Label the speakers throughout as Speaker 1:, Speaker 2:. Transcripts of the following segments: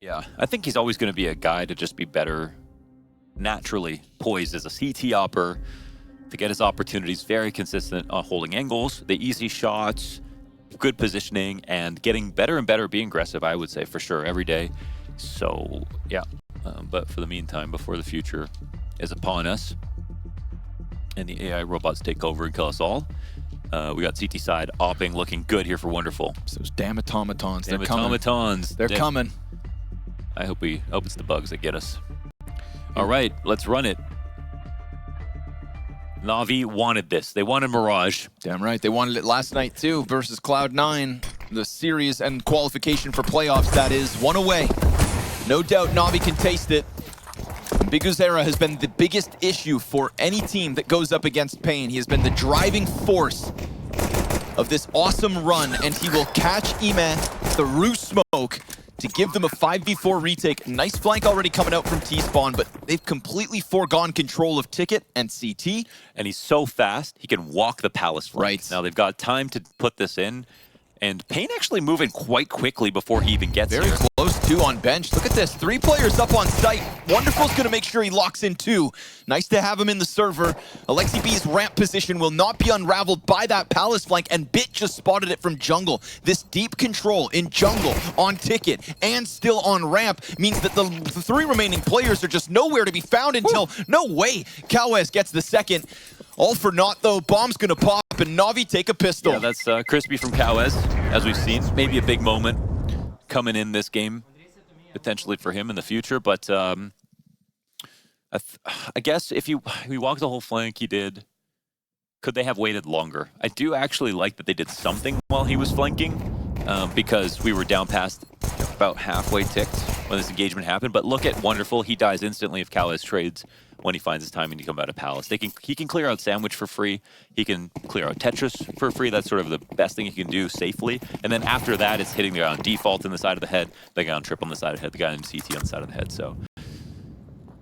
Speaker 1: Yeah, I think he's always going to be a guy to just be better naturally poised as a CT upper, to get his opportunities, very consistent on holding angles, the easy shots, good positioning, and getting better and better being aggressive, I would say, for sure, every day. So, yeah. But for the meantime, before the future is upon us, and the AI robots take over and kill us all, we got CT side opping, looking good here for Wonderful.
Speaker 2: Those damn automatons,
Speaker 1: Damn
Speaker 2: they're coming.
Speaker 1: automatons.
Speaker 2: They're coming.
Speaker 1: I hope it's the bugs that get us. All right, let's run it. NAVI wanted this. They wanted Mirage.
Speaker 2: Damn right. They wanted it last night too versus Cloud9. The series and qualification for playoffs, that is, one away. No doubt NAVI can taste it. Biguzera has been the biggest issue for any team that goes up against paiN. He has been the driving force of this awesome run, and he will catch Ime through smoke to give them a 5v4 retake. Nice flank already coming out from T-Spawn, but they've completely foregone control of Ticket and CT.
Speaker 1: And he's so fast, he can walk the Palace flank.
Speaker 2: Right.
Speaker 1: Now they've got time to put this in, and paiN actually moving quite quickly before he even gets
Speaker 2: Very
Speaker 1: here.
Speaker 2: close, too, on bench. Look at this. 3 players up on site. Wonderful's going to make sure he locks in 2. Nice to have him in the server. Alexi B's ramp position will not be unraveled by that Palace flank, and Bit just spotted it from jungle. This deep control in jungle, on Ticket, and still on ramp means that the 3 remaining players are just nowhere to be found until, no way, kauez gets the second. All for naught, though. Bomb's going to pop, and NAVI take a pistol.
Speaker 1: Yeah, that's crispy from kauez, as we've seen. Maybe a big moment coming in this game, potentially for him in the future. But I guess if he walked the whole flank, he did. Could they have waited longer? I do actually like that they did something while he was flanking, because we were down past about halfway ticked when this engagement happened. But look at Wonderful. He dies instantly if kauez trades when he finds his timing to come out of Palace. He can clear out Sandwich for free. He can clear out Tetris for free. That's sort of the best thing he can do safely. And then after that, it's hitting the guy on default in the side of the head, the guy on trip on the side of the head, the guy on CT on the side of the head. So,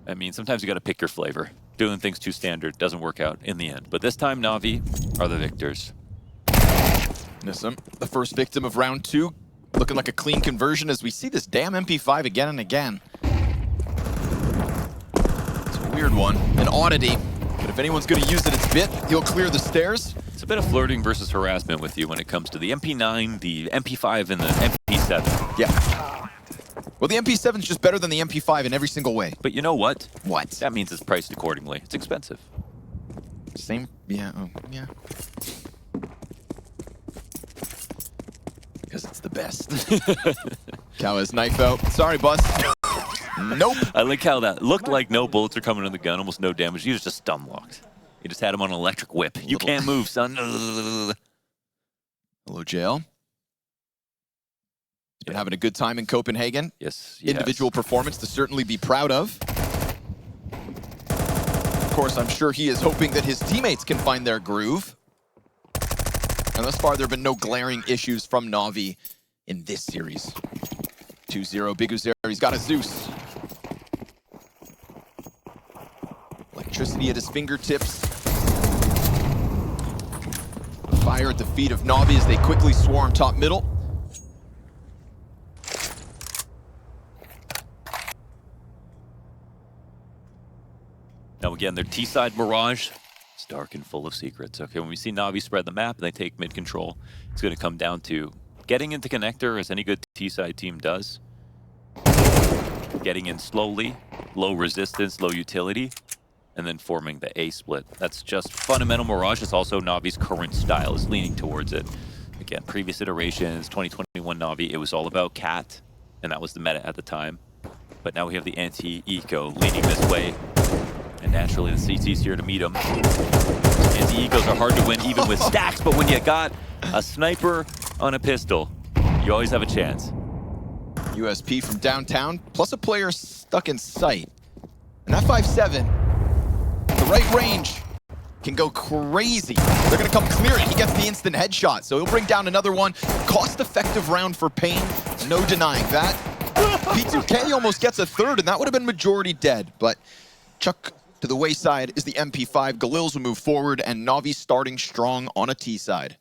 Speaker 1: I mean, sometimes you got to pick your flavor. Doing things too standard doesn't work out in the end. But this time, NAVI are the victors.
Speaker 2: Nissim, the first victim of round 2, looking like a clean conversion as we see this damn MP5 again and again. It's a weird one, an oddity, but if anyone's going to use it, it's Bit. He'll clear the stairs.
Speaker 1: It's a bit of flirting versus harassment with you when it comes to the MP9, the MP5, and the MP7.
Speaker 2: Yeah. Well, the MP7's just better than the MP5 in every single way.
Speaker 1: But you know what?
Speaker 2: What?
Speaker 1: That means it's priced accordingly. It's expensive.
Speaker 2: Same, yeah, yeah. Because it's the best. kauez knife out. Sorry, boss. Nope.
Speaker 1: I like how that looked like no bullets are coming in the gun, almost no damage. He was just stun locked. He just had him on an electric whip. You can't move, son.
Speaker 2: Hello, Jail. He's been having a good time in Copenhagen.
Speaker 1: Yes.
Speaker 2: Individual performance to certainly be proud of. Of course, I'm sure he is hoping that his teammates can find their groove. And thus far, there have been no glaring issues from NAVI in this series. 2-0, Biguzera, he's got a Zeus. Electricity at his fingertips. Fire at the feet of NAVI as they quickly swarm top middle.
Speaker 1: Now again, their T-side Mirage. It's dark and full of secrets. Okay, when we see NAVI spread the map and they take mid control, it's going to come down to getting into connector, as any good T-side team does. Getting in slowly, low resistance, low utility, and then forming the A split. That's just fundamental Mirage. It's also NAVI's current style is leaning towards it. Again, previous iterations, 2021 NAVI, it was all about cat, and that was the meta at the time. But now we have the anti-eco leaning this way. And naturally, the CT's here to meet him. Anti-ecos are hard to win, even with stacks, but when you got a sniper on a pistol, you always have a chance.
Speaker 2: USP from downtown, plus a player stuck in sight. And that 5-7, the right range, can go crazy. They're going to come clear it. He gets the instant headshot, so he'll bring down another one. Cost-effective round for paiN, no denying that. P2K almost gets a third, and that would have been majority dead, but Chuck to the wayside is the MP5. Galils will move forward, and NAVI starting strong on a T side.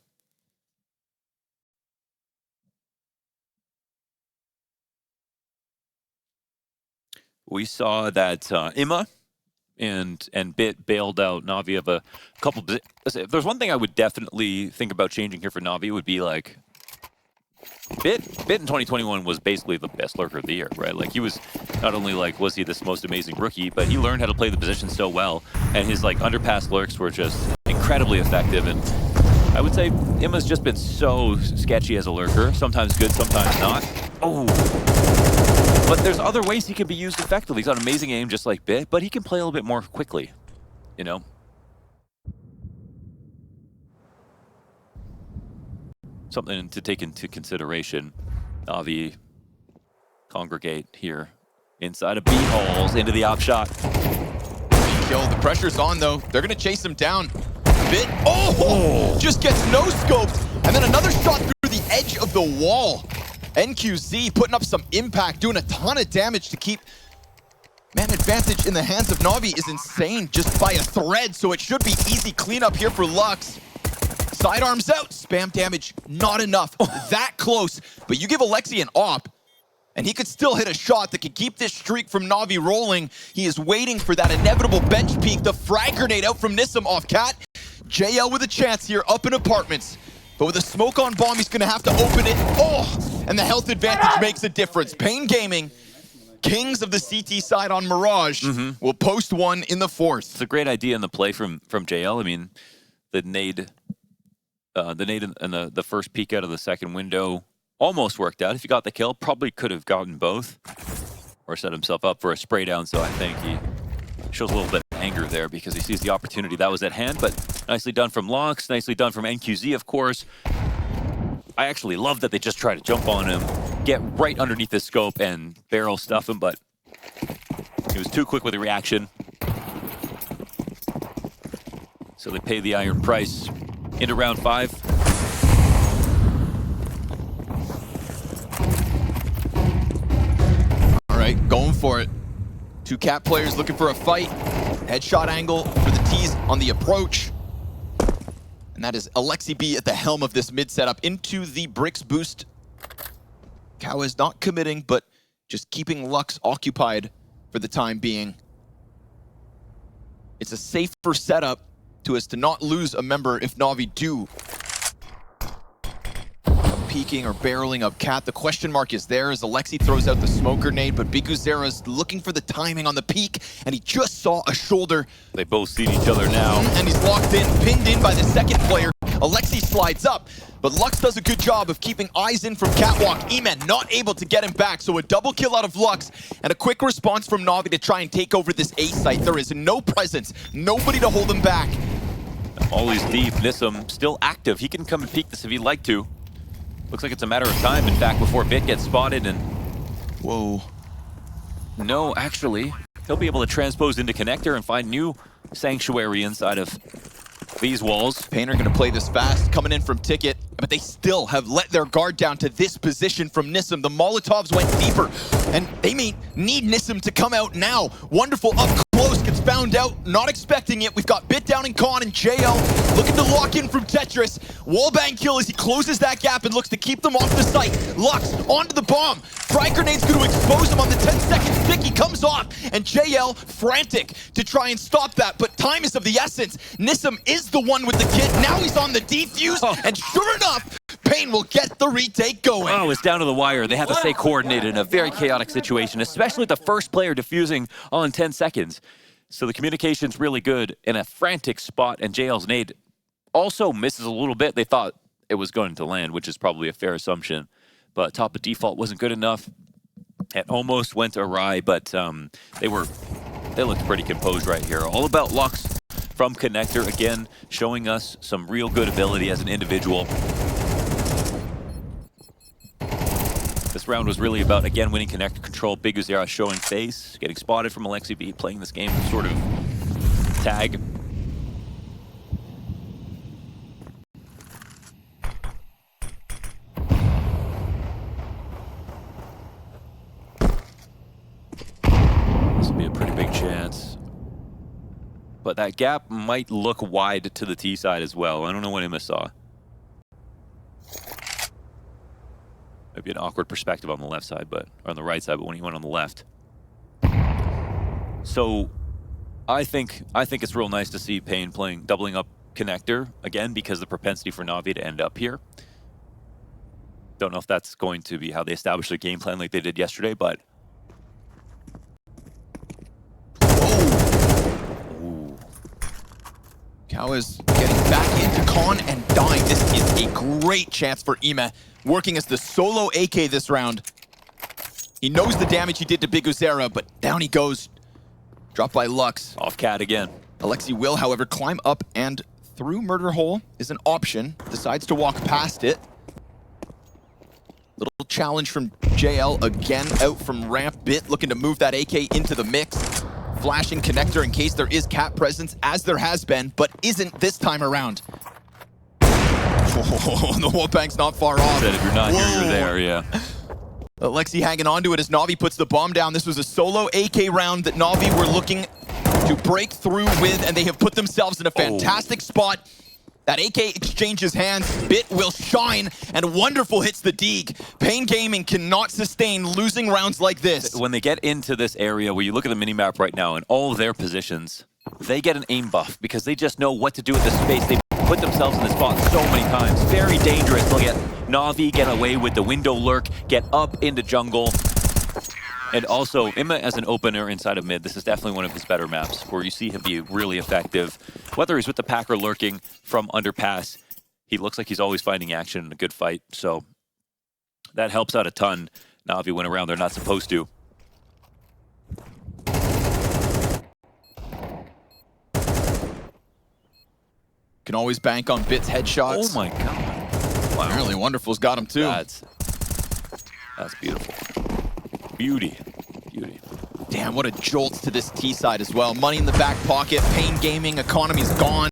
Speaker 1: we saw that Imma and Bit bailed out Navi of a couple. If there's one thing I would definitely think about changing here for Navi, it would be like Bit in 2021 was basically the best lurker of the year, right? Like he was not only like was he this most amazing rookie, but he learned how to play the position so well, and his like underpass lurks were just incredibly effective. And I would say Imma's just been so sketchy as a lurker, sometimes good, sometimes not. Oh. But there's other ways he can be used effectively. He's got amazing aim just like Bit, but he can play a little bit more quickly, you know? Something to take into consideration. Navi congregate here inside of B-holes into the op shot.
Speaker 2: Kill, the pressure's on though. They're gonna chase him down. Bit, just gets no-scoped, and then another shot through the edge of the wall. NQZ putting up some impact, doing a ton of damage to keep... Man, advantage in the hands of Navi is insane, just by a thread, so it should be easy cleanup here for Lux. Sidearms out, spam damage, not enough. That close, but you give Alexi an op, and he could still hit a shot that could keep this streak from Navi rolling. He is waiting for that inevitable bench peek, the frag grenade out from Nissim off Cat. JL with a chance here, up in apartments. But with a smoke on bomb, he's gonna have to open it. And the health advantage makes a difference. paiN Gaming, kings of the CT side on Mirage, will post one in the fourth.
Speaker 1: It's a great idea in the play from JL. I mean, the nade and the first peek out of the second window almost worked out. If he got the kill, probably could have gotten both or set himself up for a spray down. So I think he shows a little bit of anger there because he sees the opportunity that was at hand. But nicely done from Lux, nicely done from NQZ, of course. I actually love that they just try to jump on him, get right underneath the scope and barrel stuff him, but he was too quick with the reaction. So they pay the iron price into round 5.
Speaker 2: All right, going for it. 2 Cat players looking for a fight. Headshot angle for the T's on the approach. And that is Alexi B at the helm of this mid setup into the bricks boost. kauez not committing, but just keeping Lux occupied for the time being. It's a safer setup to not lose a member if Navi do. Peeking or barreling up Cat. The question mark is there as Alexi throws out the smoke grenade, but Biguzera's looking for the timing on the peak, and he just saw a shoulder.
Speaker 1: They both see each other now.
Speaker 2: And he's locked in, pinned in by the second player. Alexi slides up, but Lux does a good job of keeping eyes in from Catwalk. Eman not able to get him back, so a double kill out of Lux, and a quick response from Navi to try and take over this A site. There is no presence, nobody to hold him back.
Speaker 1: Always deep. Nissim still active. He can come and peek this if he'd like to. Looks like it's a matter of time, in fact, before Bit gets spotted and...
Speaker 2: Whoa.
Speaker 1: No, actually, he'll be able to transpose into connector and find new sanctuary inside of these walls.
Speaker 2: paiN are going to play this fast, coming in from Ticket, but they still have let their guard down to this position from Nissim. The Molotovs went deeper, and they may need Nissim to come out now. Wonderful up close, gets found out, not expecting it. We've got Bit down in Con and JL looking to lock in from Tetris. Wallbang kill as he closes that gap and looks to keep them off the site. Lux onto the bomb. Frag grenade's going to expose him on the 10-second stick. He comes off, and JL frantic to try and stop that, but time is of the essence. Nissim is the one with the kit. Now he's on the defuse, and sure enough, paiN will get the retake going.
Speaker 1: Oh, it's down to the wire. They have to stay coordinated in a very chaotic situation, especially with the first player defusing on 10 seconds. So the communication's really good in a frantic spot, and JL's nade also misses a little bit. They thought it was going to land, which is probably a fair assumption, but top of default wasn't good enough. It almost went awry, but they looked pretty composed right here. All about Lux from connector, again, showing us some real good ability as an individual. This round was really about, again, winning connector control. Biguzera showing face, getting spotted from Alexi B, playing this game sort of tag. This will be a pretty big chance. But that gap might look wide to the T side as well. I don't know what Imma saw. Maybe an awkward perspective on the left side, but or on the right side, but when he went on the left. So I think it's real nice to see paiN playing, doubling up connector again, because the propensity for Navi to end up here. Don't know if that's going to be how they establish their game plan like they did yesterday, but
Speaker 2: kauez getting back into Con and dying. This is a great chance for Ima, working as the solo AK this round. He knows the damage he did to biguzera, but down he goes. Dropped by Lux.
Speaker 1: off cat again.
Speaker 2: Alexi will, however, climb up and through Murder Hole is an option. Decides to walk past it. Little challenge from JL again out from ramp. Bit looking to move that AK into the mix. Flashing connector in case there is cat presence, as there has been, but isn't this time around. Oh, the wall bank's not far off.
Speaker 1: Said if you're not here, you're there, yeah.
Speaker 2: Alexi hanging on to it as Navi puts the bomb down. This was a solo AK round that Navi were looking to break through with, and they have put themselves in a fantastic spot. That AK exchanges hands, Bit will shine, and wonderful hits the Deeg. paiN Gaming cannot sustain losing rounds like this.
Speaker 1: When they get into this area where you look at the minimap right now and all of their positions, they get an aim buff because they just know what to do with the space. They put themselves in this spot so many times. Very dangerous. They'll get Navi, get away with the window lurk, get up into jungle. And also, Ima as an opener inside of mid, this is definitely one of his better maps where you see him be really effective. Whether he's with the Packer lurking from underpass, he looks like he's always finding action in a good fight. So that helps out a ton. Navi went around, they're not supposed to.
Speaker 2: Can always bank on Bit's headshots.
Speaker 1: Oh my god. Wow.
Speaker 2: Apparently Wonderful's got him too.
Speaker 1: That's beautiful. Beauty. Beauty.
Speaker 2: Damn, what a jolt to this T side as well. Money in the back pocket, paiN Gaming, economy's gone.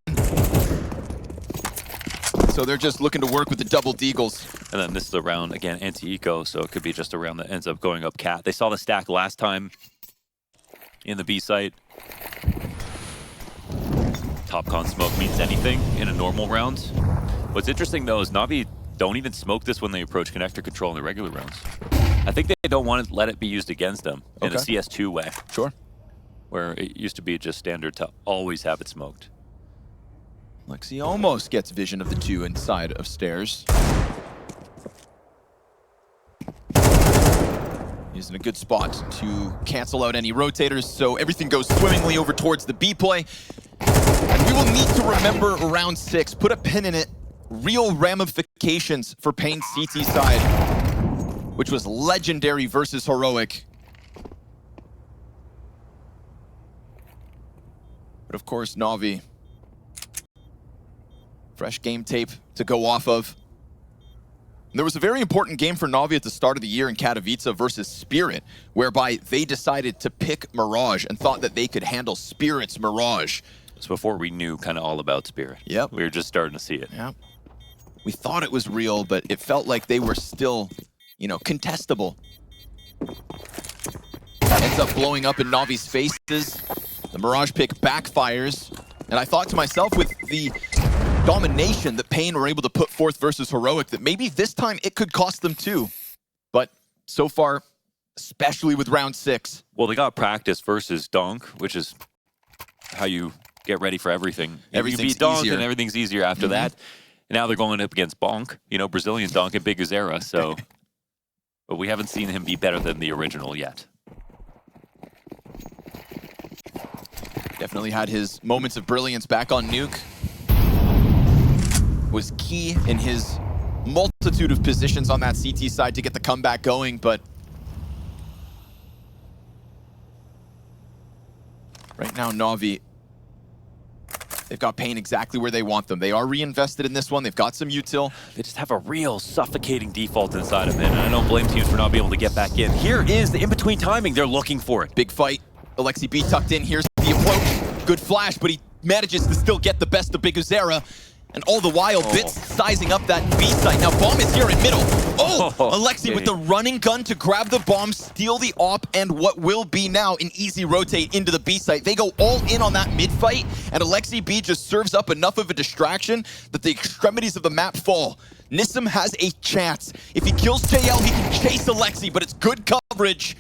Speaker 2: So they're just looking to work with the double deagles.
Speaker 1: And then this is a round, again, anti-eco, so it could be just a round that ends up going up cat. They saw the stack last time in the B site. Topcon smoke means anything in a normal round. What's interesting, though, is Navi don't even smoke this when they approach connector control in the regular rounds. I think they don't want to let it be used against them in a CS2 way.
Speaker 2: Sure.
Speaker 1: Where it used to be just standard to always have it smoked.
Speaker 2: Lexi almost gets vision of the two inside of stairs. He's in a good spot to cancel out any rotators, so everything goes swimmingly over towards the B play. And we will need to remember round 6, put a pin in it, real ramifications for paiN's CT side, which was legendary versus heroic. But of course, Navi, fresh game tape to go off of. There was a very important game for Navi at the start of the year in Katowice versus Spirit, whereby they decided to pick Mirage and thought that they could handle Spirit's Mirage.
Speaker 1: It's before we knew kind of all about Spirit.
Speaker 2: Yep.
Speaker 1: We were just starting to see it.
Speaker 2: Yep. We thought it was real, but it felt like they were still, you know, contestable. Ends up blowing up in Navi's faces. The Mirage pick backfires. And I thought to myself, with the domination that paiN were able to put forth versus heroic, that maybe this time it could cost them too. But so far, especially with round 6.
Speaker 1: Well, they got practice versus Donk, which is how you get ready for everything. You beat Donk
Speaker 2: easier.
Speaker 1: and everything's easier after that. And now they're going up against Bonk, you know, Brazilian Donk and biguzera, so... But we haven't seen him be better than the original yet.
Speaker 2: Definitely had his moments of brilliance back on Nuke. Was key in his multitude of positions on that CT side to get the comeback going, but right now, Navi, they've got paiN exactly where they want them. They are reinvested in this one. They've got some util.
Speaker 1: They just have a real suffocating default inside of it, and I don't blame teams for not being able to get back in. Here is the in-between timing. They're looking for it.
Speaker 2: Big fight. Alexi B tucked in. Here's the approach. Good flash, but he manages to still get the best of biguzera. And all the while, Bit's sizing up that B site. Now, bomb is here in middle. Alexi with the running gun to grab the bomb, steal the op, and what will be now an easy rotate into the B site. They go all in on that mid fight, and Alexi B just serves up enough of a distraction that the extremities of the map fall. Nissim has a chance. If he kills JL, he can chase Alexi, but it's good coverage.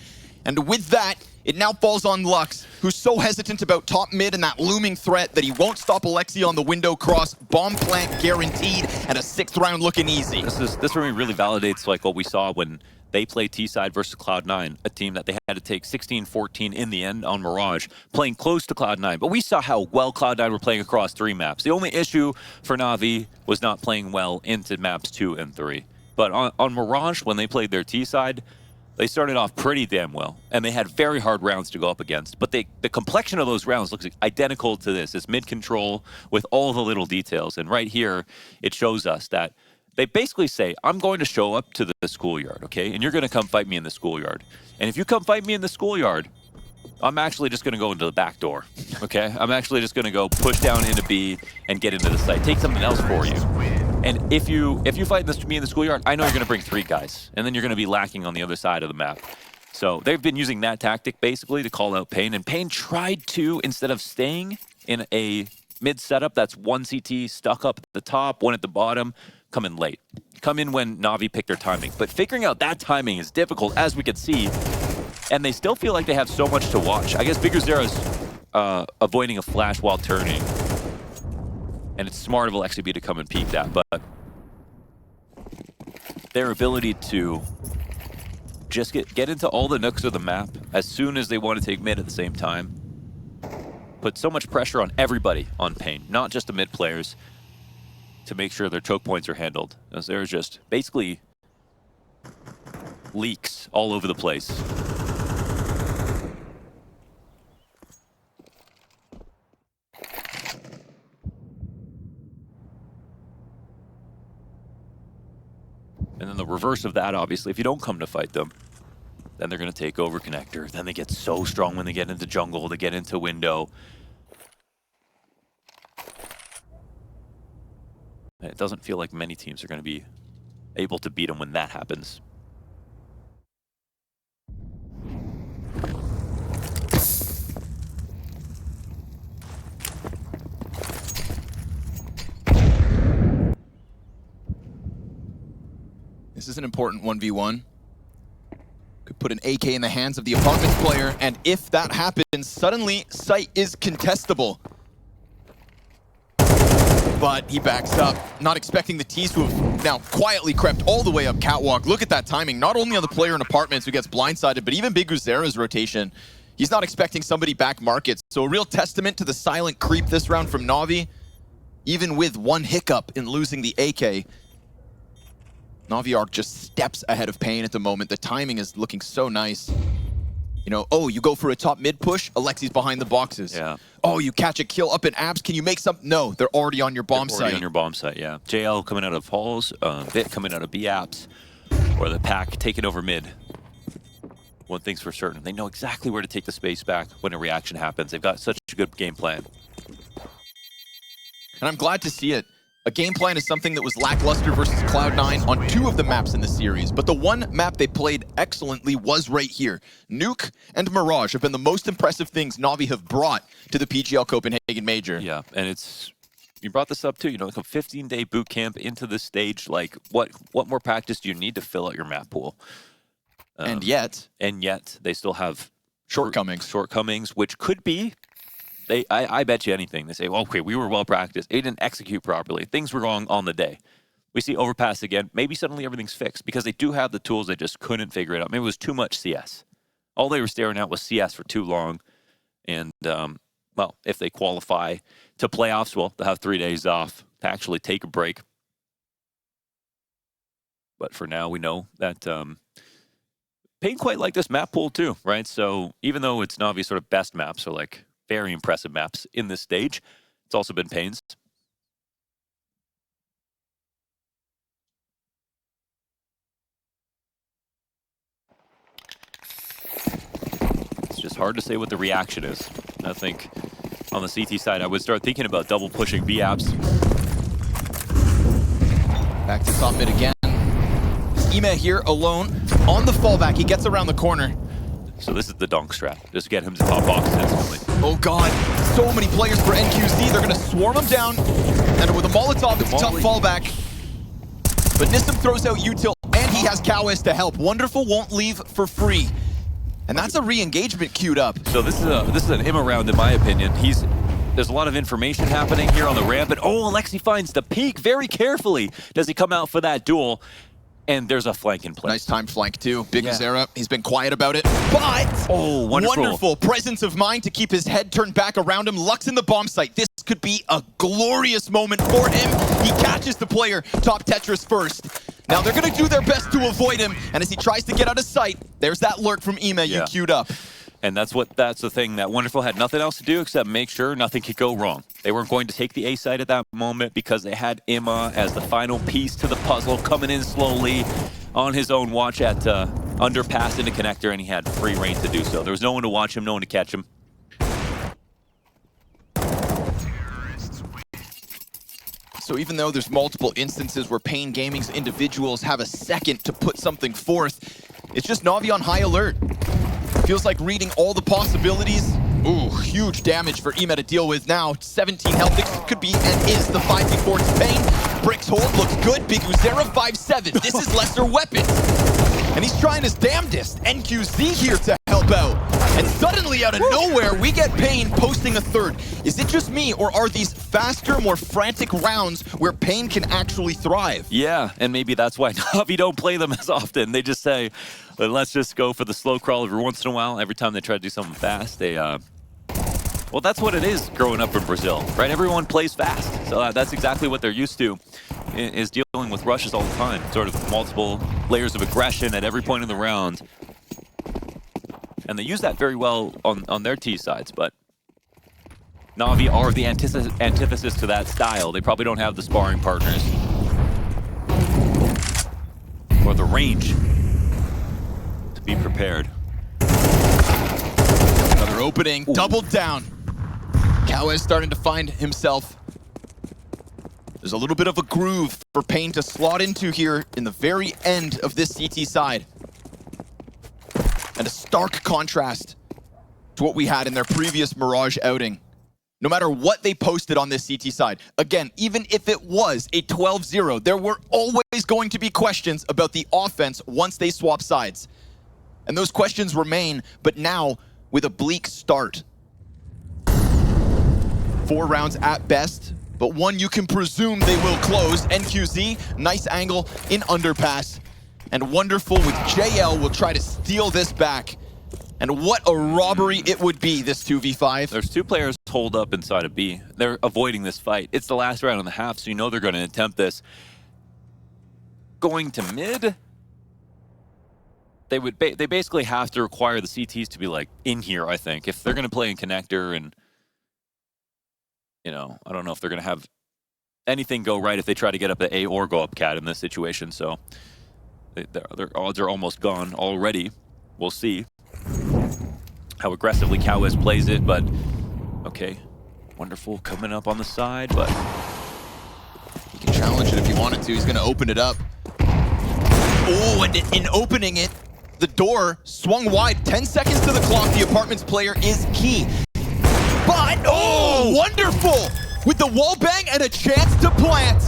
Speaker 2: And with that, it now falls on Lux, who's so hesitant about top mid and that looming threat that he won't stop Alexi on the window cross. Bomb plant guaranteed, and a 6th round looking easy.
Speaker 1: This for me really validates like what we saw when they played T-Side versus Cloud9, a team that they had to take 16-14 in the end on Mirage, playing close to Cloud9. But we saw how well Cloud9 were playing across 3 maps. The only issue for NAVI was not playing well into maps 2 and 3. But on Mirage, when they played their T-Side, they started off pretty damn well, and they had very hard rounds to go up against. But the complexion of those rounds looks identical to this. It's mid-control with all the little details. And right here, it shows us that they basically say, I'm going to show up to the schoolyard, okay? And you're going to come fight me in the schoolyard. And if you come fight me in the schoolyard, I'm actually just going to go into the back door, okay? I'm actually just going to go push down into B and get into the site. Take something else for you. And if you fight me in the schoolyard, I know you're going to bring 3 guys, and then you're going to be lacking on the other side of the map. So they've been using that tactic basically to call out paiN, and paiN tried to, instead of staying in a mid setup that's 1 CT stuck up at the top, 1 at the bottom, come in late. Come in when NAVI pick their timing. But figuring out that timing is difficult, as we can see, and they still feel like they have so much to watch. I guess Biguzera's avoiding a flash while turning. And it's smart of Alexi to come and peek that, but their ability to just get into all the nooks of the map as soon as they want to take mid at the same time put so much pressure on everybody on paiN, not just the mid players, to make sure their choke points are handled, as there's just basically leaks all over the place. And then the reverse of that, obviously, if you don't come to fight them, then they're going to take over connector. Then they get so strong when they get into jungle, they get into window. And it doesn't feel like many teams are going to be able to beat them when that happens.
Speaker 2: This is an important 1v1. Could put an AK in the hands of the apartments player, and if that happens, suddenly site is contestable. But he backs up, not expecting the T's to have now quietly crept all the way up catwalk. Look at that timing, not only on the player in apartments who gets blindsided, but even Biguzera's rotation. He's not expecting somebody back markets, so a real testament to the silent creep this round from NAVI. Even with 1 hiccup in losing the AK, NAVI are just steps ahead of paiN at the moment. The timing is looking so nice. You know, oh, you go for a top mid push, Alexi's behind the boxes.
Speaker 1: Yeah.
Speaker 2: Oh, you catch a kill up in abs, can you make some? No, they're already on your bomb site.
Speaker 1: Already on your bomb site, yeah. JL coming out of halls, Vit coming out of B apps, or the pack taking over mid. One thing's for certain, they know exactly where to take the space back when a reaction happens. They've got such a good game plan.
Speaker 2: And I'm glad to see it. A game plan is something that was lackluster versus Cloud9 on 2 of the maps in the series, but the one map they played excellently was right here. Nuke and Mirage have been the most impressive things NAVI have brought to the PGL Copenhagen Major.
Speaker 1: Yeah, and it's, you brought this up too, you know, like a 15-day boot camp into this stage, like what more practice do you need to fill out your map pool?
Speaker 2: And yet
Speaker 1: they still have
Speaker 2: shortcomings,
Speaker 1: which could be, I bet you anything. They say, well, okay, we were well practiced. They didn't execute properly. Things were wrong on the day. We see overpass again. Maybe suddenly everything's fixed because they do have the tools. They just couldn't figure it out. Maybe it was too much CS. All they were staring at was CS for too long. And, well, if they qualify to playoffs, well, they'll have 3 days off to actually take a break. But for now, we know that paiN quite like this map pool too, right? So even though it's NAVI's sort of best maps, or like very impressive maps in this stage, it's also been paiN's. It's just hard to say what the reaction is. I think on the CT side, I would start thinking about double pushing B apps.
Speaker 2: Back to top mid again. Ime here alone on the fallback. He gets around the corner.
Speaker 1: So this is the donk strat. Just get him to top box instantly.
Speaker 2: Oh god, so many players for NQZ. They're gonna swarm him down. And with a Molotov, it's a tough fallback. But Nissim throws out util, and he has kauez to help. Wonderful won't leave for free. And that's a re-engagement queued up.
Speaker 1: So this is an Imma round in my opinion. There's a lot of information happening here on the ramp, but oh, Alexi finds the peak very carefully. Does he come out for that duel? And there's a flank in place.
Speaker 2: Nice time flank too. Big Zera, he's been quiet about it, but
Speaker 1: oh,
Speaker 2: wonderful presence of mind to keep his head turned back around him. Lux in the bomb site. This could be a glorious moment for him. He catches the player, top Tetris first. Now they're gonna do their best to avoid him, and as he tries to get out of sight, there's that lurk from Ema you queued up.
Speaker 1: And that's the thing that Wonderful had nothing else to do except make sure nothing could go wrong. They weren't going to take the A site at that moment because they had Imma as the final piece to the puzzle coming in slowly on his own watch at underpass into connector, and he had free reign to do so. There was no one to watch him, no one to catch him.
Speaker 2: So even though there's multiple instances where paiN Gaming's individuals have a second to put something forth, it's just Navi on high alert. Feels like reading all the possibilities. Ooh, huge damage for Ema to deal with now. 17 health. This could be and is the 5v4 to paiN. Bricks hold looks good. Big Uzera 5-7. This is lesser weapons. And he's trying his damnedest. NQZ here to help out. And suddenly out of nowhere, we get paiN posting a third. Is it just me, or are these faster, more frantic rounds where paiN can actually thrive?
Speaker 1: Yeah, and maybe that's why Navi don't play them as often. They just say, let's just go for the slow crawl every once in a while. Every time they try to do something fast, they, well, that's what it is growing up in Brazil, right? Everyone plays fast. So that's exactly what they're used to, is dealing with rushes all the time. Sort of multiple layers of aggression at every point in the round. And they use that very well on their T sides, but Navi are the antithesis to that style. They probably don't have the sparring partners or the range to be prepared.
Speaker 2: Another opening, doubled down. kauez starting to find himself. There's a little bit of a groove for paiN to slot into here in the very end of this CT side. And a stark contrast to what we had in their previous Mirage outing. No matter what they posted on this CT side, again, even if it was a 12-0, there were always going to be questions about the offense once they swap sides. And those questions remain, but now with a bleak start. 4 rounds at best, but one you can presume they will close. NQZ, nice angle in underpass. And Wonderful with JL will try to steal this back. And what a robbery it would be, this 2v5.
Speaker 1: There's 2 players holed up inside of B. They're avoiding this fight. It's the last round and a half, so you know they're going to attempt this. Going to mid, they basically have to require the CTs to be like in here, I think. If they're going to play in connector, and you know, I don't know if they're going to have anything go right if they try to get up at A or go up cat in this situation. So their odds are almost gone already. We'll see how aggressively kauez plays it, but okay. Wonderful coming up on the side, but
Speaker 2: he can challenge it if he wanted to. He's going to open it up. Oh, and in opening it, the door swung wide. 10 seconds to the clock. The apartment's player is key. But, oh, Wonderful! With the wall bang and a chance to plant.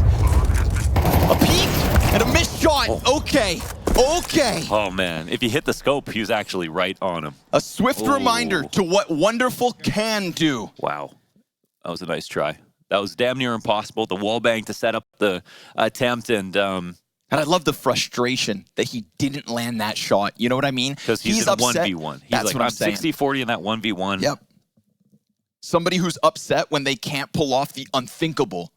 Speaker 2: A peek and a missed shot. Okay. Okay.
Speaker 1: Oh, man. If he hit the scope, he was actually right on him.
Speaker 2: A swift reminder to what Wonderful can do.
Speaker 1: Wow. That was a nice try. That was damn near impossible. The wall bang to set up the attempt, and
Speaker 2: I love the frustration that he didn't land that shot. You know what I mean?
Speaker 1: Because he's in
Speaker 2: upset.
Speaker 1: 1v1. He's
Speaker 2: That's
Speaker 1: like,
Speaker 2: what I'm
Speaker 1: I'm
Speaker 2: saying.
Speaker 1: 60-40 in that 1v1.
Speaker 2: Yep. Somebody who's upset when they can't pull off the unthinkable.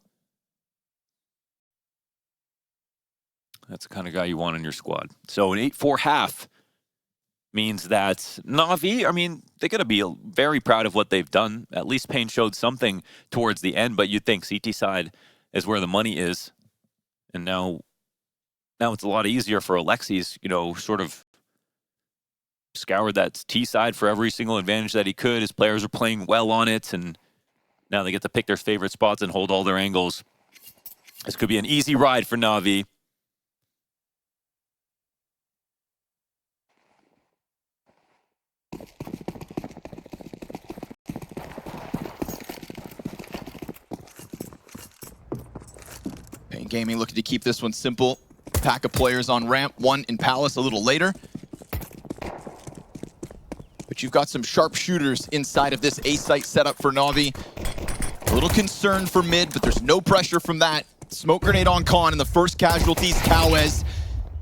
Speaker 1: That's the kind of guy you want in your squad. So an 8-4 half means that Navi, I mean, they're going to be very proud of what they've done. At least paiN showed something towards the end, but you'd think CT side is where the money is. And now it's a lot easier for Alexi's, you know, sort of scoured that T side for every single advantage that he could. His players are playing well on it, and now they get to pick their favorite spots and hold all their angles. This could be an easy ride for Navi.
Speaker 2: paiN Gaming looking to keep this one simple. Pack of players on ramp, one in Palace a little later. but you've got some sharp shooters inside of this A site setup for Na'Vi. A little concern for mid, but there's no pressure from that. Smoke grenade on Khan, and the first casualties, kauez.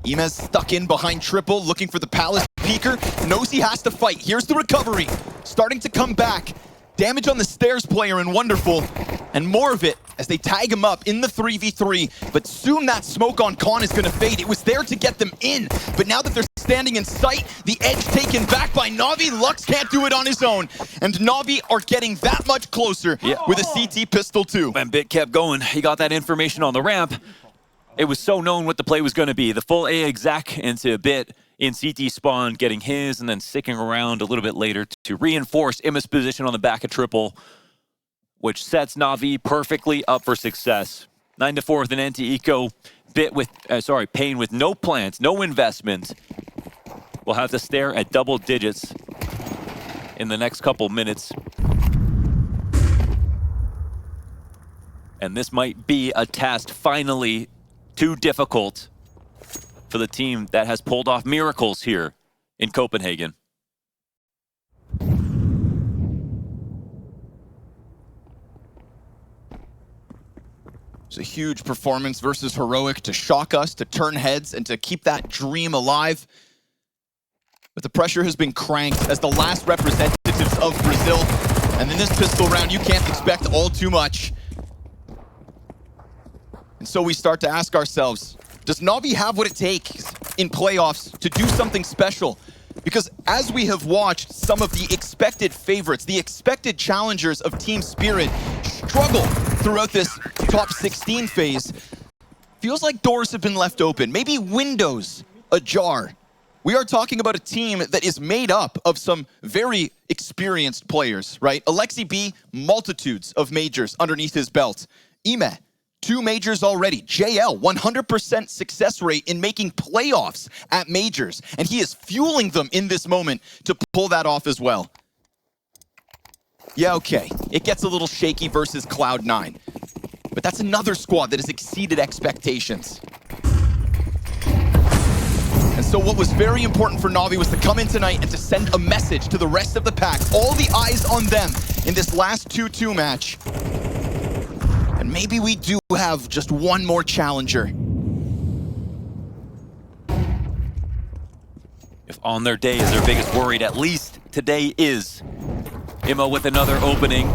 Speaker 2: Imez stuck in behind triple, looking for the Palace peeker. Knows he has to fight. Here's the recovery. Starting to come back. Damage on the stairs player in Wonderful. And more of it as they tag him up in the 3v3. But soon that smoke on Khan is going to fade. It was there to get them in. But now that they're standing in sight, the edge taken back by Na'Vi. Lux can't do it on his own. And Na'Vi are getting that much closer with a CT pistol too.
Speaker 1: And Bit kept going. He got that information on the ramp. It was so known what the play was going to be. The full A exec into Bit in CT spawn, getting his, and then sticking around a little bit later to reinforce Imma's position on the back of triple, which sets Na'Vi perfectly up for success. 9-4 with an anti-eco. Bit with, paiN with no plans, no investment. We'll have to stare at double digits in the next couple minutes. And this might be a test finally too difficult for the team that has pulled off miracles here in Copenhagen.
Speaker 2: It's a huge performance versus Heroic to shock us, to turn heads, and to keep that dream alive. But the pressure has been cranked as the last representatives of Brazil. And in this pistol round, you can't expect all too much. And so we start to ask ourselves, does Na'Vi have what it takes in playoffs to do something special? Because as we have watched some of the expected favorites, the expected challengers of Team Spirit struggle throughout this top 16 phase, feels like doors have been left open, maybe windows ajar. We are talking about a team that is made up of some very experienced players, right? Alexi B, multitudes of majors underneath his belt. Ime, 2 majors already. JL, 100% success rate in making playoffs at majors. And he is fueling them in this moment to pull that off as well. Yeah, okay. It gets a little shaky versus Cloud9. But that's another squad that has exceeded expectations. And so what was very important for Na'Vi was to come in tonight and to send a message to the rest of the pack. All the eyes on them in this last 2-2 match. And maybe we do have just one more challenger.
Speaker 1: If on their day is their biggest worry, at least today is. Immo with another opening.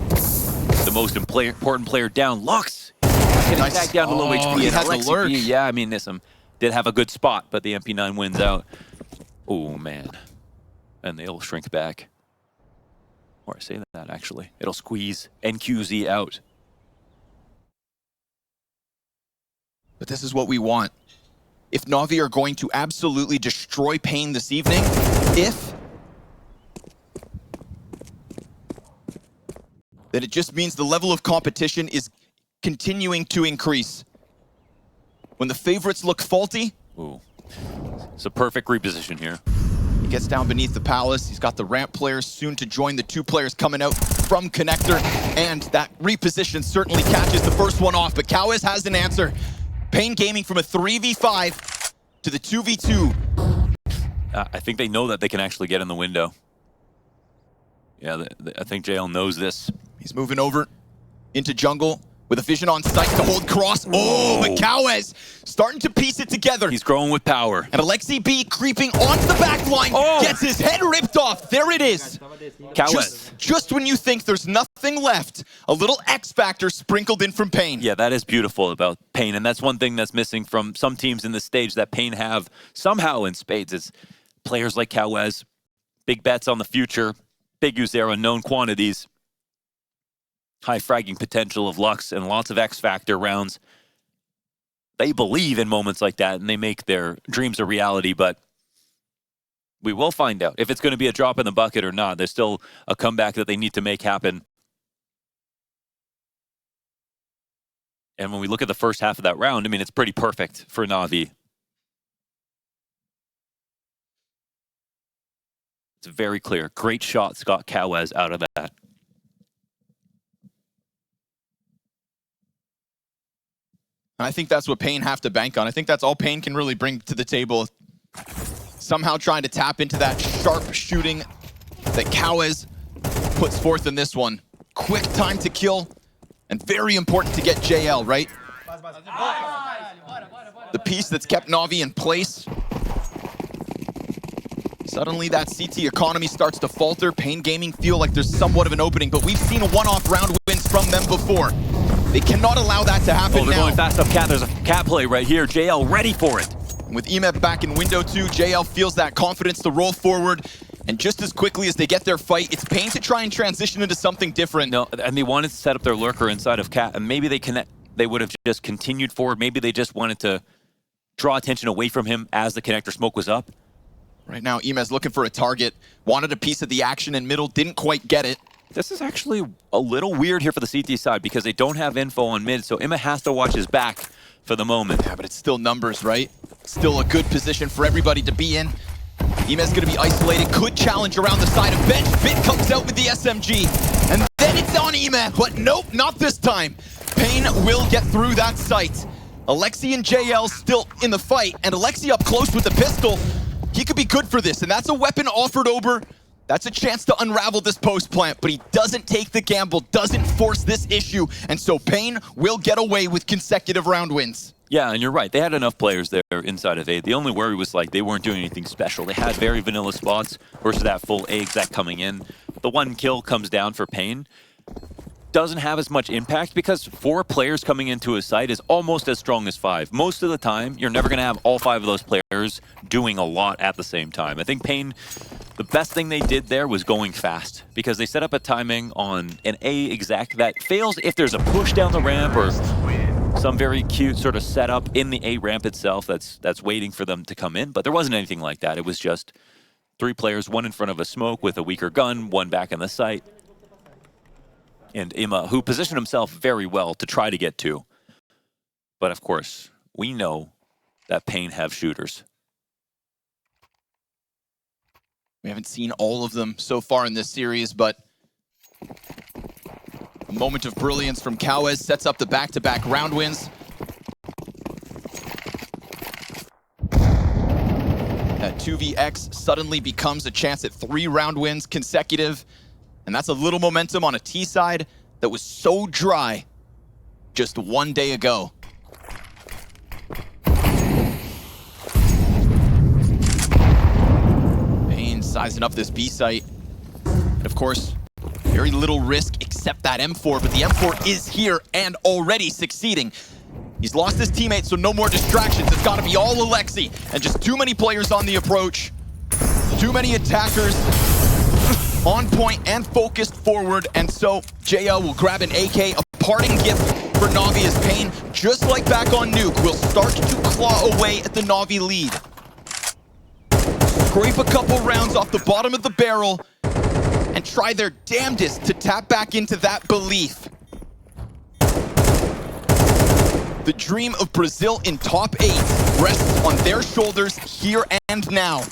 Speaker 1: The most important player down, Lux. Getting back down to low HP.
Speaker 2: He has the lurk.
Speaker 1: Yeah, I mean, Nissim did have a good spot, but the MP9 wins out. Oh, man. And they'll shrink back. Or I say that, actually. It'll squeeze NQZ out.
Speaker 2: But this is what we want. If Na'Vi are going to absolutely destroy paiN this evening, then it just means the level of competition is continuing to increase. When the favorites look faulty,
Speaker 1: ooh, it's a perfect reposition here.
Speaker 2: He gets down beneath the Palace. He's got the ramp players soon to join the 2 players coming out from Connector. And that reposition certainly catches the first one off, but kauez has an answer. paiN gaming from a 3v5 to the 2v2.
Speaker 1: I think they know that they can actually get in the window. Yeah, I think JL knows this.
Speaker 2: He's moving over into jungle with a vision on sight to hold cross. Oh, but kauez starting to piece it together.
Speaker 1: He's growing with power.
Speaker 2: And Alexi B creeping onto the back line, gets his head ripped off. There it is.
Speaker 1: kauez.
Speaker 2: Just when you think there's nothing left, a little X factor sprinkled in from paiN.
Speaker 1: Yeah, that is beautiful about paiN, and that's one thing that's missing from some teams in this stage that paiN have somehow in spades. It's players like kauez, big bets on the future, big use their unknown quantities, high fragging potential of Lux, and lots of X factor rounds. They believe in moments like that, and they make their dreams a reality, but we will find out if it's going to be a drop in the bucket or not. There's still a comeback that they need to make happen. And when we look at the first half of that round, I mean, it's pretty perfect for Na'Vi. It's very clear. Great shots got kauez out of that.
Speaker 2: I think that's what paiN have to bank on. I think that's all paiN can really bring to the table. Somehow trying to tap into that sharp shooting that kauez puts forth in this one. Quick time to kill, and very important to get JL, right? The piece that's kept NAVI in place. Suddenly that CT economy starts to falter. paiN Gaming feel like there's somewhat of an opening, but we've seen one-off round wins from them before. They cannot allow that to happen now.
Speaker 1: They're going fast up cat. There's a cat play right here. JL ready for it.
Speaker 2: With EMEP back in window 2, JL feels that confidence to roll forward. And just as quickly as they get their fight, it's paiN to try and transition into something different.
Speaker 1: No, and they wanted to set up their lurker inside of cat, and maybe they would have just continued forward. Maybe they just wanted to draw attention away from him as the connector smoke was up.
Speaker 2: Right now, Imez looking for a target. Wanted a piece of the action in middle, didn't quite get it.
Speaker 1: This is actually a little weird here for the CT side because they don't have info on mid, so Imma has to watch his back for the moment.
Speaker 2: Yeah, but it's still numbers, right? Still a good position for everybody to be in. Imez gonna be isolated, could challenge around the side of bench. Bit comes out with the SMG, and then it's on Imez, but nope, not this time. paiN will get through that site. Alexi and JL still in the fight, and Alexi up close with the pistol. He could be good for this, and that's a weapon offered over. That's a chance to unravel this post plant, but he doesn't take the gamble, doesn't force this issue, and so paiN will get away with consecutive round wins.
Speaker 1: Yeah, and you're right. They had enough players there inside of A. The only worry was like they weren't doing anything special. They had very vanilla spots versus that full A exec coming in. The one kill comes down for paiN. Doesn't have as much impact because 4 players coming into a site is almost as strong as 5. Most of the time, you're never going to have all 5 of those players doing a lot at the same time. I think paiN, the best thing they did there was going fast because they set up a timing on an A exec that fails if there's a push down the ramp or some very cute sort of setup in the A ramp itself that's waiting for them to come in. But there wasn't anything like that. It was just 3 players, 1 in front of a smoke with a weaker gun, 1 back in the site. And Imma, who positioned himself very well to try to get 2. But of course, we know that paiN have shooters.
Speaker 2: We haven't seen all of them so far in this series, but a moment of brilliance from kauez sets up the back-to-back round wins. That 2vx suddenly becomes a chance at 3 round wins consecutive. And that's a little momentum on a T side that was so dry just 1 day ago. paiN sizing up this B site. And of course, very little risk except that M4, but the M4 is here and already succeeding. He's lost his teammate, so no more distractions. It's gotta be all Alexi, and just too many players on the approach. Too many attackers. On point and focused forward, and so JL will grab an AK, a parting gift for NAVI as paiN, just like back on Nuke, will start to claw away at the NAVI lead. Scrape a couple rounds off the bottom of the barrel and try their damnedest to tap back into that belief. The dream of Brazil in top 8 rests on their shoulders here and now.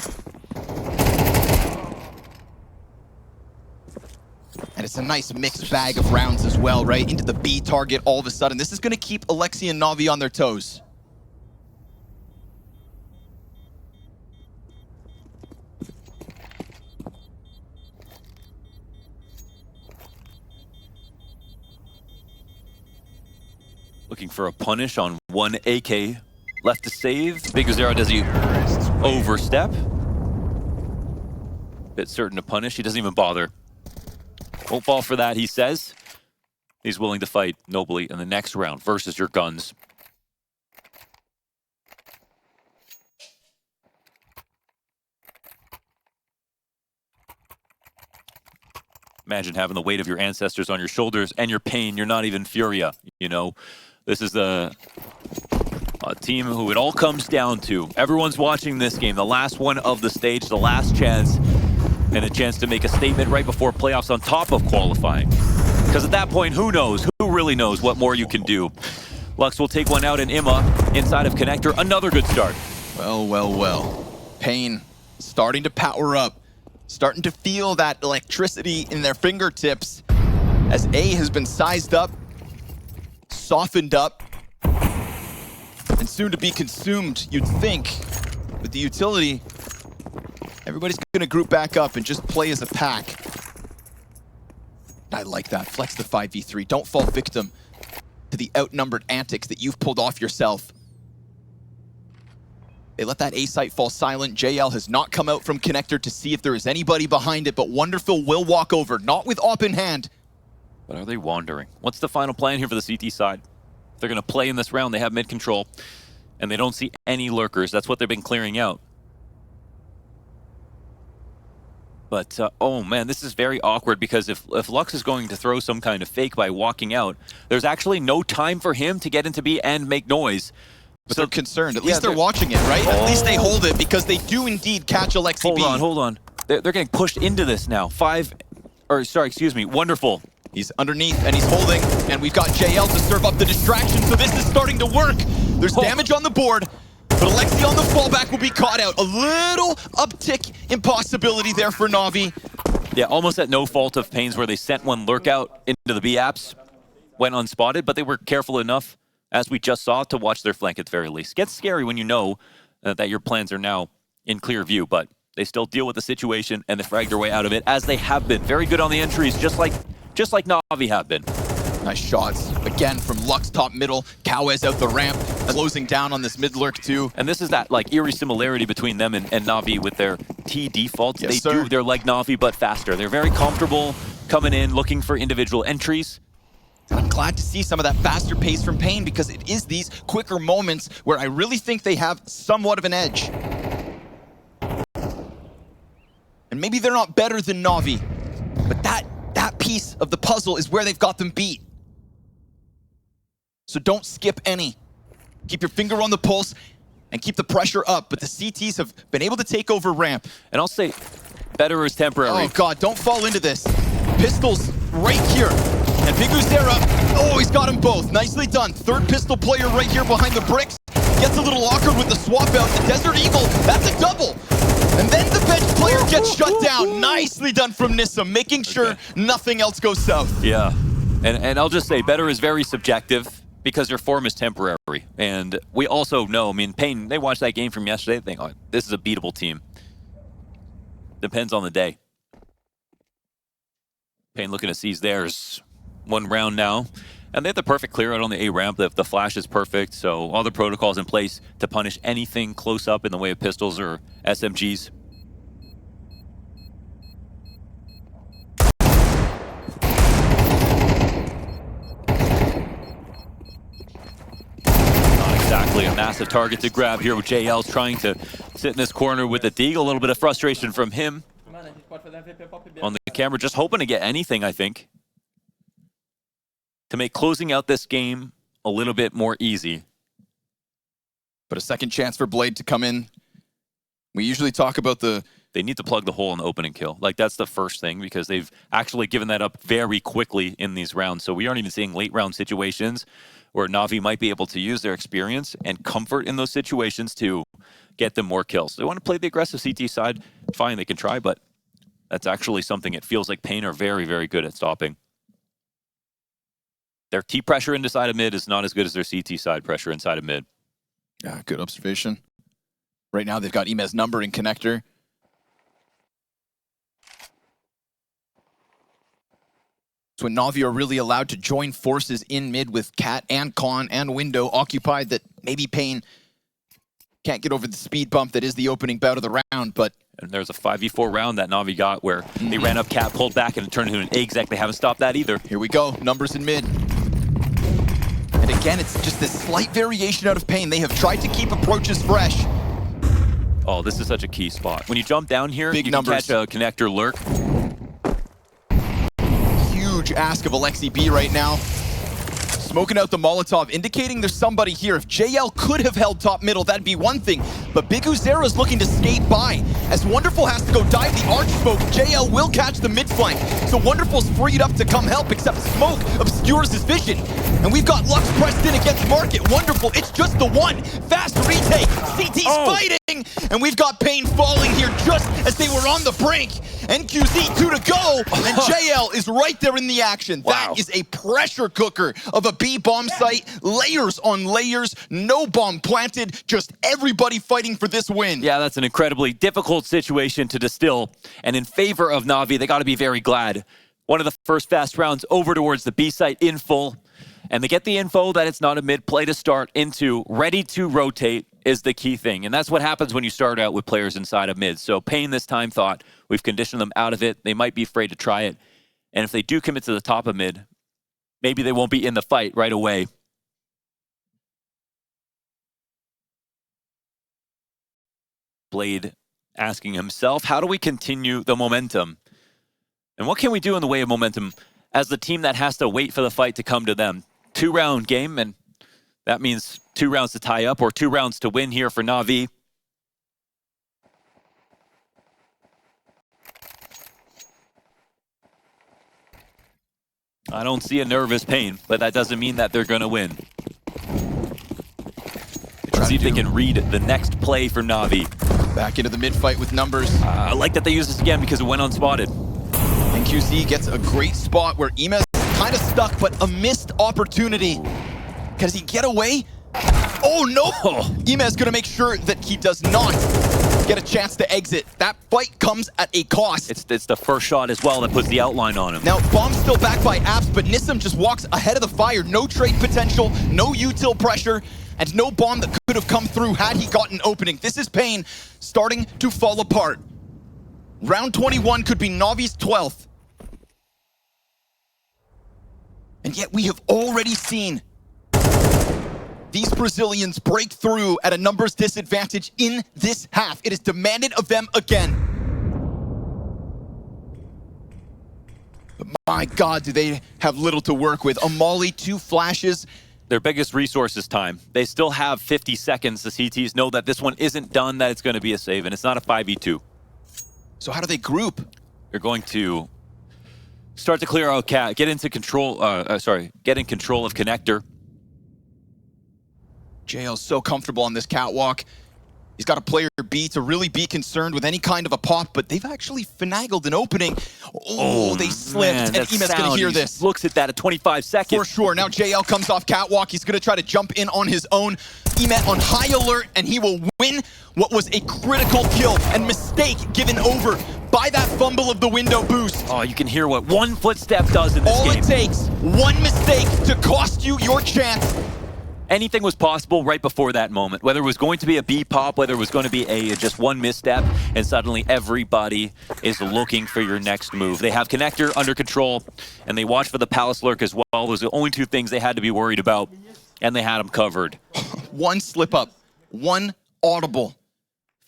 Speaker 2: And it's a nice mixed bag of rounds as well, right? Into the B target all of a sudden. This is going to keep Alexi and NAVI on their toes.
Speaker 1: Looking for a punish on 1 AK left to save. Big Zero, does he overstep? Bit certain to punish. He doesn't even bother. Won't fall for that, he says. He's willing to fight nobly in the next round versus your guns. Imagine having the weight of your ancestors on your shoulders and your paiN. You're not even Furia, you know. This is a team who it all comes down to. Everyone's watching this game, the last one of the stage, the last chance. And a chance to make a statement right before playoffs on top of qualifying. Because at that point, who knows? Who really knows what more you can do? Lux will take one out in Imma inside of connector. Another good start.
Speaker 2: Well, well, well. paiN starting to power up. Starting to feel that electricity in their fingertips as A has been sized up, softened up, and soon to be consumed, you'd think, with the utility. Everybody's going to group back up and just play as a pack. I like that. Flex the 5v3. Don't fall victim to the outnumbered antics that you've pulled off yourself. They let that A site fall silent. JL has not come out from connector to see if there is anybody behind it, but Wonderful will walk over, not with op in hand.
Speaker 1: But are they wandering? What's the final plan here for the CT side? They're going to play in this round. They have mid control, and they don't see any lurkers. That's what they've been clearing out. But, oh man, this is very awkward because if Lux is going to throw some kind of fake by walking out, there's actually no time for him to get into B and make noise.
Speaker 2: But so, they're concerned. At least they're watching it, right? At least they hold it because they do indeed catch Alexi B.
Speaker 1: Hold on. They're getting pushed into this now. Wonderful.
Speaker 2: He's underneath and he's holding, and we've got JL to serve up the distraction, so this is starting to work. There's damage on the board, but Alexi on the fallback will be caught out. A little uptick in possibility there for NAVI.
Speaker 1: Yeah, almost at no fault of paiN's where they sent one lurk out into the B apps, went unspotted, but they were careful enough, as we just saw, to watch their flank at the very least. Gets scary when you know that your plans are now in clear view, but they still deal with the situation and they frag their way out of it, as they have been. Very good on the entries, just like NAVI have been.
Speaker 2: Nice shots. Again, from Lux top middle, kauez out the ramp, closing down on this mid lurk too.
Speaker 1: And this is that like eerie similarity between them and NAVI with their T defaults.
Speaker 2: Yes,
Speaker 1: they're like NAVI, but faster. They're very comfortable coming in, looking for individual entries.
Speaker 2: I'm glad to see some of that faster pace from paiN because it is these quicker moments where I really think they have somewhat of an edge. And maybe they're not better than NAVI, but that piece of the puzzle is where they've got them beat. So don't skip any. Keep your finger on the pulse and keep the pressure up, but the CTs have been able to take over ramp.
Speaker 1: And I'll say, better is temporary.
Speaker 2: Oh God, don't fall into this. Pistols right here. And biguzera, oh, he's got them both. Nicely done. Third pistol player right here behind the bricks. Gets a little awkward with the swap out. The Desert Eagle, that's a double. And then the bench player gets shut down. Nicely done from Nissa, making sure nothing else goes south.
Speaker 1: Yeah, and I'll just say, better is very subjective because their form is temporary. And we also know, I mean, paiN, they watched that game from yesterday, they think, oh, this is a beatable team. Depends on the day. paiN looking to seize theirs. One round now. And they have the perfect clear out on the A ramp. The flash is perfect, so all the protocols in place to punish anything close up in the way of pistols or SMGs. Not exactly a massive target to grab here with JL's trying to sit in this corner with the Deagle. A little bit of frustration from him on the camera, just hoping to get anything, I think, to make closing out this game a little bit more easy.
Speaker 2: But a second chance for Blade to come in. We usually talk about
Speaker 1: they need to plug the hole in the opening kill. Like, that's the first thing, because they've actually given that up very quickly in these rounds. So we aren't even seeing late round situations where NAVI might be able to use their experience and comfort in those situations to get them more kills. They want to play the aggressive CT side. Fine, they can try, but that's actually something it feels like paiN are very, very good at stopping. Their T pressure inside of mid is not as good as their CT side pressure inside of mid.
Speaker 2: Yeah, good observation. Right now they've got Imez number in connector. So when NAVI are really allowed to join forces in mid with Cat and Con and Window occupied, that maybe paiN can't get over the speed bump that is the opening bout of the round, but...
Speaker 1: And there's a 5v4 round that NAVI got where they ran up Cat, pulled back, and it turned into an exec. They haven't stopped that either.
Speaker 2: Here we go, numbers in mid. And again, it's just this slight variation out of paiN. They have tried to keep approaches fresh.
Speaker 1: Oh, this is such a key spot. When you jump down here,
Speaker 2: Big
Speaker 1: you
Speaker 2: numbers.
Speaker 1: can catch a connector lurk.
Speaker 2: Huge ask of Alexi B right now. Smoking out the Molotov, indicating there's somebody here. If JL could have held top middle, that'd be one thing. But biguzera's looking to skate by. As Wonderful has to go dive the arch smoke, JL will catch the mid flank. So Wonderful's freed up to come help, except smoke obscures his vision. And we've got Lux pressed in against Market. Wonderful, it's just the one. Fast retake. CT's fighting. and we've got paiN falling here just as they were on the brink. NQZ 2 to go, and JL is right there in the action.
Speaker 1: Wow.
Speaker 2: That is a pressure cooker of a B bomb site. Layers on layers, no bomb planted, just everybody fighting for this win.
Speaker 1: Yeah, that's an incredibly difficult situation to distill. And in favor of NAVI, they got to be very glad. One of the first fast rounds over towards the B site in full. And they get the info that it's not a mid play to start into. Ready to rotate is the key thing. And that's what happens when you start out with players inside of mid. So paiN this time thought, we've conditioned them out of it. They might be afraid to try it. And if they do commit to the top of mid, maybe they won't be in the fight right away. Blade asking himself, how do we continue the momentum? And what can we do in the way of momentum as the team that has to wait for the fight to come to them? 2-round game, and that means 2 rounds to tie up or 2 rounds to win here for NAVI. I don't see a nervous paiN, but that doesn't mean that they're going to win. Let's see if they can read the next play for NAVI.
Speaker 2: Back into the mid fight with numbers.
Speaker 1: I like that they used this again because it went unspotted.
Speaker 2: NQZ gets a great spot where Ema's kind of stuck, but a missed opportunity. Does he get away? Oh no! Ema's gonna make sure that he does not get a chance to exit. That fight comes at a cost.
Speaker 1: It's the first shot as well that puts the outline on him.
Speaker 2: Now, bomb's still back by Apps, but Nissim just walks ahead of the fire. No trade potential, no util pressure, and no bomb that could have come through had he gotten an opening. This is paiN starting to fall apart. Round 21 could be NAVI's 12th. And yet we have already seen these Brazilians break through at a numbers disadvantage in this half. It is demanded of them again. But my God, do they have little to work with. A molly, 2 flashes.
Speaker 1: Their biggest resource is time. They still have 50 seconds. The CTs know that this one isn't done, that it's going to be a save, and it's not a 5v2.
Speaker 2: So how do they group?
Speaker 1: They're going to start to clear out Cat, get in control of Connector.
Speaker 2: JL's so comfortable on this catwalk. He's got a player B to really be concerned with any kind of a pop, but they've actually finagled an opening. Oh, they slipped,
Speaker 1: man,
Speaker 2: and Ema's gonna hear this.
Speaker 1: Looks at that at 25 seconds.
Speaker 2: For sure, now JL comes off catwalk. He's gonna try to jump in on his own. Ema on high alert, and he will win what was a critical kill and mistake given over by that fumble of the window boost.
Speaker 1: Oh, you can hear what one footstep does in this game.
Speaker 2: All it takes, one mistake to cost you your chance.
Speaker 1: Anything was possible right before that moment. Whether it was going to be a B pop, whether it was going to be a just one misstep, and suddenly everybody is looking for your next move. They have Connector under control, and they watch for the Palace Lurk as well. Those are the only 2 things they had to be worried about, and they had them covered.
Speaker 2: One slip up, one audible.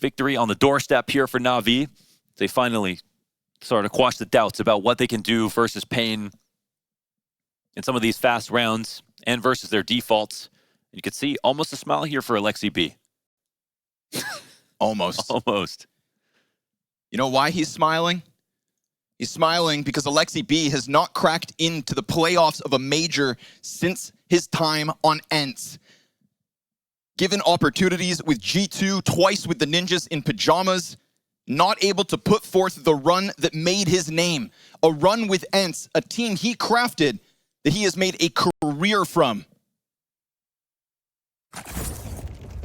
Speaker 1: Victory on the doorstep here for NAVI. They finally sort of quash the doubts about what they can do versus paiN in some of these fast rounds and versus their defaults. You can see almost a smile here for Alexi B.
Speaker 2: Almost.
Speaker 1: Almost.
Speaker 2: You know why he's smiling? He's smiling because Alexi B has not cracked into the playoffs of a major since his time on ENTS. Given opportunities with G2, twice with the Ninjas in pajamas, not able to put forth the run that made his name. A run with ENTS, a team he crafted that he has made a career from.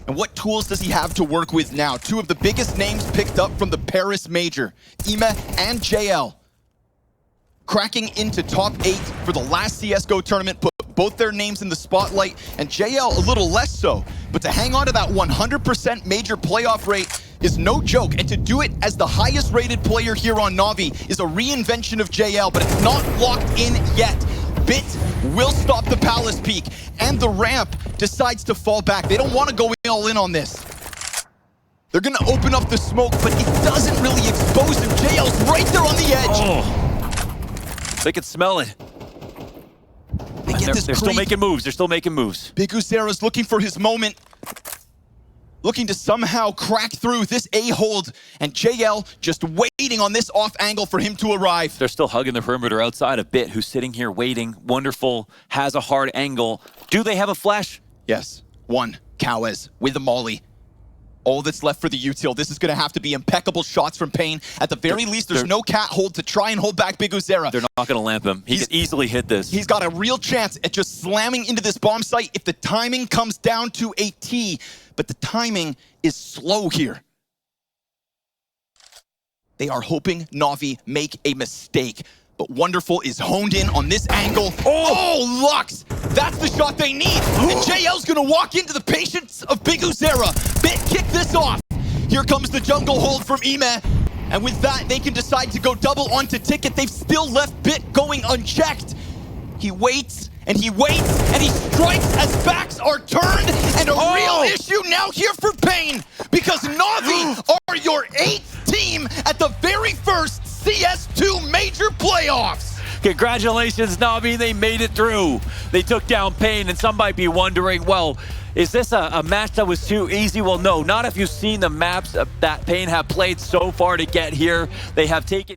Speaker 2: And what tools does he have to work with now? 2 of the biggest names picked up from the Paris Major, Ema and JL. Cracking into top 8 for the last CSGO tournament, put both their names in the spotlight, and JL a little less so. But to hang on to that 100% major playoff rate is no joke, and to do it as the highest rated player here on NAVI is a reinvention of JL, but it's not locked in yet. Bit will stop the Palace peak, and the ramp decides to fall back. They don't want to go all in on this. They're going to open up the smoke, but it doesn't really expose him. JL's right there on the edge.
Speaker 1: Oh. They can smell it. They're still making moves. They're still making moves.
Speaker 2: Big Usera's looking for his moment. Looking to somehow crack through this A-hold, and JL just waiting on this off angle for him to arrive.
Speaker 1: They're still hugging the perimeter outside of Bit, who's sitting here waiting. Wonderful, has a hard angle. Do they have a flash?
Speaker 2: Yes, one, kauez with the molly. All that's left for the util. This is going to have to be impeccable shots from paiN. At the very least, there's no cat hold to try and hold back Big Uzera.
Speaker 1: They're not going to lamp him. He can easily hit this.
Speaker 2: He's got a real chance at just slamming into this bomb site if the timing comes down to a T. But the timing is slow here. They are hoping NAVI make a mistake. But Wonderful is honed in on this angle. Oh, Lux! That's the shot they need. And JL's gonna walk into the patience of Big Uzera. Bit kick this off. Here comes the jungle hold from Ime. And with that, they can decide to go double onto Ticket. They've still left Bit going unchecked. He waits, and he waits, and he strikes as backs are turned. And a real issue now here for paiN. Because NAVI are your 8th team at the very first CS2 major playoffs.
Speaker 1: Congratulations, NAVI. They made it through. They took down paiN, and some might be wondering, well, is this a match that was too easy? Well, no, not if you've seen the maps that paiN have played so far to get here. They have taken